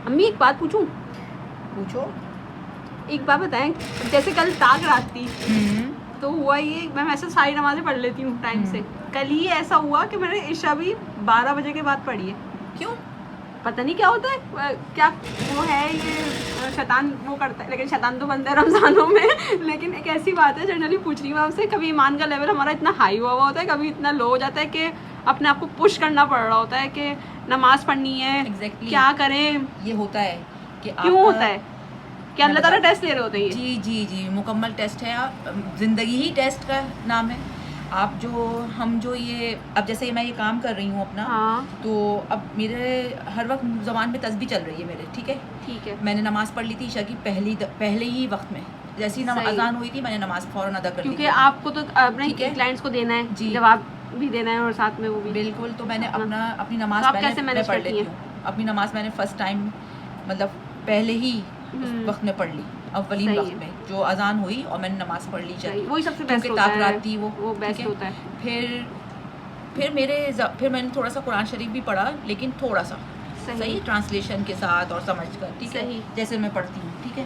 امی ایک بات پوچھوں؟ پوچھو. ایک بات بتائیں، جیسے کل طاق رات تھی تو ہوا یہ، میں ویسے ساری نمازیں پڑھ لیتی ہوں ٹائم سے، کل ہی ایسا ہوا کہ میں نے عشاء بھی 12 بجے کے بعد پڑھی ہے. کیوں؟ پتہ نہیں کیا ہوتا ہے، کیا وہ ہے یہ شیطان وہ کرتا ہے، لیکن شیطان تو بنتا ہے رمضانوں میں. لیکن ایک ایسی بات ہے، جنرلی پوچھ رہی ہوں آپ سے، کبھی ایمان کا لیول ہمارا اتنا ہائی ہوا ہوتا ہے، کبھی اتنا لو ہو جاتا ہے کہ اپنے آپ کو پش کرنا پڑ رہا ہوتا ہے کہ نماز پڑھنی ہے. Exactly. کیا کریں؟ یہ ہوتا ہے کہ کیوں ہوتا ہے؟ کہ اللہ تعالیٰ ٹیسٹ لے رہے ہوتے ہیں یہ؟ جی جی جی، مکمل ٹیسٹ ہے. زندگی ہی ٹیسٹ کا نام ہے. آپ ہم یہ اب جیسے میں یہ کام کر رہی ہوں اپنا، تو اب میرے ہر وقت زبان پہ تسبیح چل رہی ہے میرے. ٹھیک ہے. میں نے نماز پڑھ لی تھی عشاء کی پہلے ہی وقت میں، جیسی اذان ہوئی تھی میں نے نماز فوراً ادا کر لی. کیونکہ آپ کو تو اپنے کلائنٹس کو دینا ہے، جی جواب بھی دینا ہے اور ساتھ میں وہ بھی. بالکل. تو میں نے اپنی نماز میں پڑھ لیتی ہوں. اپنی نماز میں نے فرسٹ ٹائم مطلب پہلے ہی وقت میں پڑھ لی، اولین وقت میں جو اذان ہوئی اور میں نے نماز پڑھ لی. وہی سب سے بیسٹ ہوتا ہے، رات تھی وہ بیسٹ ہوتا ہے. پھر میں نے تھوڑا سا قرآن شریف بھی پڑھا، لیکن تھوڑا سا صحیح ٹرانسلیشن کے ساتھ اور سمجھ کر. ٹھیک ہے، جیسے میں پڑھتی ہوں. ٹھیک ہے.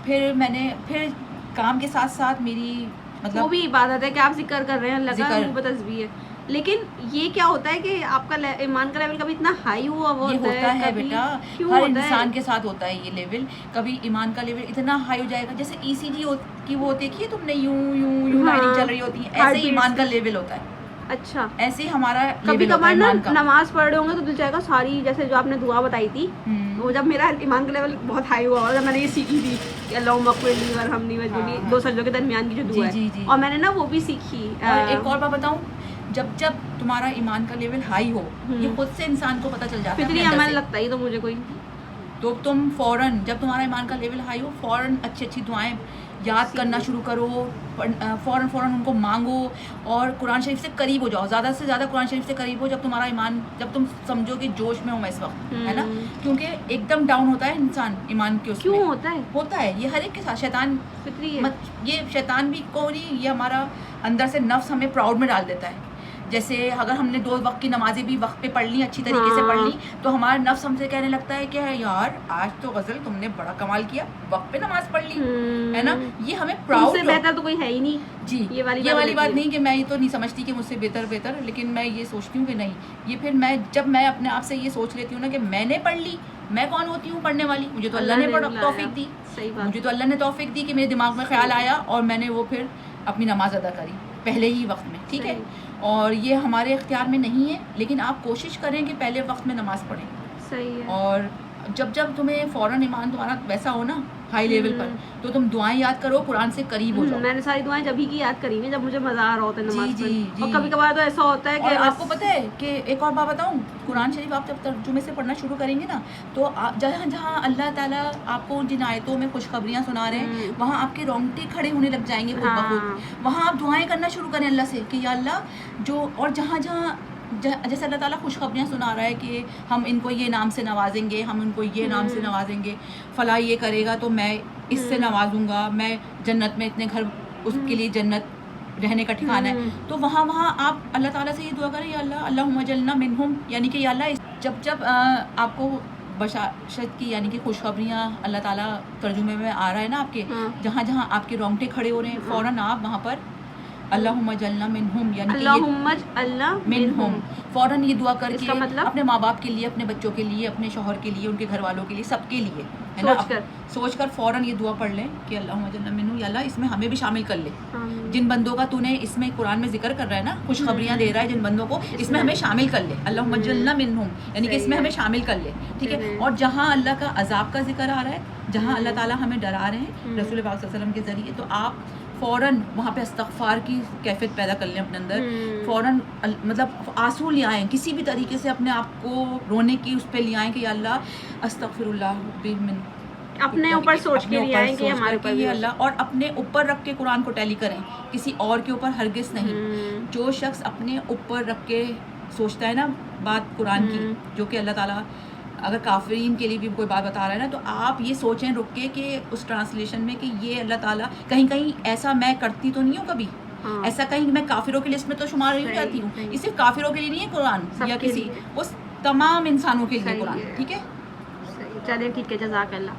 پھر کام کے ساتھ ساتھ میری مطلب وہ بھی عبادت ہے کہ آپ ذکر کر رہے ہیں، اللہ کا منہ پہ تسبیح ہے. لیکن یہ کیا ہوتا ہے کہ آپ کا ایمان کا لیول کبھی اتنا ہائی ہوا ہوتا ہے بیٹا، ہر انسان کے ساتھ ہوتا ہے یہ لیول. کبھی ایمان کا لیول اتنا ہائی ہو جائے گا، جیسے ای سی جی کی وہ دیکھیے تم نے، یوں یوں یوں لائننگ چل رہی ہوتی ہے، ایسے ہی ایمان کا لیول ہوتا ہے. اچھا، ایسے ہی ہمارا کبھی کبھار نا نماز پڑھ رہے ہوں گے تو دل چاہے گا ساری، جیسے جو آپ نے دعا بتائی تھی، وہ جب میرا ایمان کا لیول بہت ہائی ہوا جب میں نے یہ سیکھی تھی کہ اللہم اغفر لی وارحمنی واجبرنی، دو سجدوں کے درمیان کی جو دعا ہے، اور میں نے نا وہ بھی سیکھی. ایک اور بات بتاؤں، جب تمہارا ایمان کا لیول ہائی ہو، یہ خود سے انسان کو پتہ چل جاتا ہے. فطری عمل لگتا ہے تو مجھے کوئی، تو تم فوراً جب تمہارا ایمان کا لیول ہائی ہو، فوراً اچھی دعائیں یاد کرنا شروع کرو، فوراً ان کو مانگو، اور قرآن شریف سے قریب ہو جاؤ، زیادہ سے زیادہ قرآن شریف سے قریب ہو. جب تمہارا ایمان، جب تم سمجھو کہ جوش میں ہوں میں اس وقت، ہے نا، کیونکہ ایک دم ڈاؤن ہوتا ہے انسان ایمان کے. کیوں ہوتا ہے یہ ہر ایک کے ساتھ. شیطان فطری ہے، یہ شیطان بھی کو نہیں، یہ ہمارا اندر سے نفس ہمیں پراؤڈ میں ڈال دیتا ہے. جیسے اگر ہم نے 2 وقت کی نمازیں بھی وقت پہ پڑھ لی، اچھی طریقے سے پڑھ لی، تو ہمارا نفس ہم سے کہنے لگتا ہے کہ یار آج تو غزل تم نے بڑا کمال کیا، وقت پہ نماز پڑھ لی، ہے نا. یہ ہمیں پراؤڈ، سے بہتر تو کوئی ہے ہی نہیں. جی، یہ والی بات نہیں کہ میں یہ تو نہیں سمجھتی کہ مجھ سے بہتر، لیکن میں یہ سوچتی ہوں کہ نہیں، یہ پھر جب میں اپنے آپ سے یہ سوچ لیتی ہوں نا کہ میں نے پڑھ لی، میں کون ہوتی ہوں پڑھنے والی؟ مجھے تو اللہ نے توفیق دی. مجھے تو اللہ نے توفیق دی کہ میرے دماغ میں خیال آیا اور میں نے وہ پھر اپنی نماز ادا کری پہلے ہی وقت میں. ٹھیک ہے. اور یہ ہمارے اختیار میں نہیں ہے، لیکن آپ کوشش کریں کہ پہلے وقت میں نماز پڑھیں. صحیح ہے. اور جب تمہیں فوراً ایمان تمہارا ویسا ہو نا ہائی لیول پر، تو تم دعائیں یاد کرو، قرآن سے قریب ہو جاؤ. میں نے ساری دعائیں جب ہی کی یاد کری ہیں جب مجھے مزہ آ رہا ہوتا ہے نماز جی. اور کبھی کبھار تو ایسا ہوتا ہے کہ آپ کو پتہ ہے کہ ایک اور بات بتاؤں، قرآن شریف آپ جب ترجمے سے پڑھنا شروع کریں گے نا، تو جہاں جہاں اللہ تعالیٰ آپ کو جن آیتوں میں خوشخبریاں سنا رہے ہیں، وہاں آپ کے رونگٹے کھڑے ہونے لگ جائیں گے خود بخود. وہاں آپ دعائیں کرنا شروع کریں اللہ سے کہ یا اللہ اور جہاں جیسے اللہ تعالیٰ خوشخبریاں سنا رہا ہے کہ ہم ان کو یہ نام سے نوازیں گے، ہم ان کو یہ نام سے نوازیں گے، فلاں یہ کرے گا تو میں اس سے نوازوں گا، میں جنت میں اتنے گھر اس کے لیے جنت رہنے کا ٹھکانہ ہے. تو وہاں آپ اللہ تعالیٰ سے یہ دعا کریں، یا اللہ اللہم اجلنا منہم، یعنی کہ یا اللہ جب آپ کو بشارت کی یعنی کہ خوشخبریاں اللہ تعالیٰ ترجمے میں آ رہا ہے نا آپ کے، جہاں جہاں آپ کے رونگٹے کھڑے ہو رہے ہیں، فوراً آپ وہاں پر اللہم اجلنا منہم، یعنی کہ اللہم اجلنا منہم، فوراً یہ دعا کر کے اپنے ماں باپ کے لیے، اپنے بچوں کے لیے، اپنے شوہر کے لیے، ان کے گھر والوں کے لیے، سب کے لیے، ہے نا، سوچ کر فوراً یہ دعا پڑھ لیں کہ اللہم اجلنا منہم، یا اللہ اس میں ہمیں بھی شامل کر لے. جن بندوں کا تو نے اس میں قرآن میں ذکر کر رہا ہے نا، خوشخبریاں دے رہا ہے جن بندوں کو، اس میں ہمیں شامل کر لے. اللہم اجلنا منہم یعنی کہ اس میں ہمیں شامل کر لے. ٹھیک ہے. اور جہاں اللہ کا عذاب کا ذکر آ رہا ہے، جہاں اللہ تعالیٰ ہمیں ڈرا رہے ہیں رسول پاک صلی اللہ علیہ وسلم کے ذریعے، تو آپ فوراً وہاں پہ استغفار کی کیفیت پیدا کر لیں اپنے اندر. فوراً مطلب آنسو لے آئیں، کسی بھی طریقے سے اپنے آپ کو رونے کی اس پہ لے آئیں کہ یا اللہ استغفر اللہ من، اپنے اوپر سوچ کے لے آئیں کہ ہمارے اوپر یہ اللہ، اور اپنے اوپر رکھ کے قرآن کو ٹیلی کریں، کسی اور کے اوپر ہرگز نہیں. جو شخص اپنے اوپر رکھ کے سوچتا ہے نا بات قرآن کی، جو کہ اللہ تعالیٰ اگر کافرین کے لیے بھی کوئی بات بتا رہا ہے نا، تو آپ یہ سوچیں رک کے کہ اس ٹرانسلیشن میں کہ یہ اللہ تعالیٰ کہیں ایسا میں کرتی تو نہیں ہوں کبھی ہاں۔ ایسا کہیں میں کافروں کی لسٹ میں تو شمار نہیں جاتی ہوں، یہ صرف کافروں کے لیے نہیں ہے قرآن سب یا کے کسی، لیے۔ وہ تمام انسانوں کے لیے صحیح قرآن، ہے۔ ٹھیک ہے؟ چلیں ٹھیک ہے، جزاک اللہ۔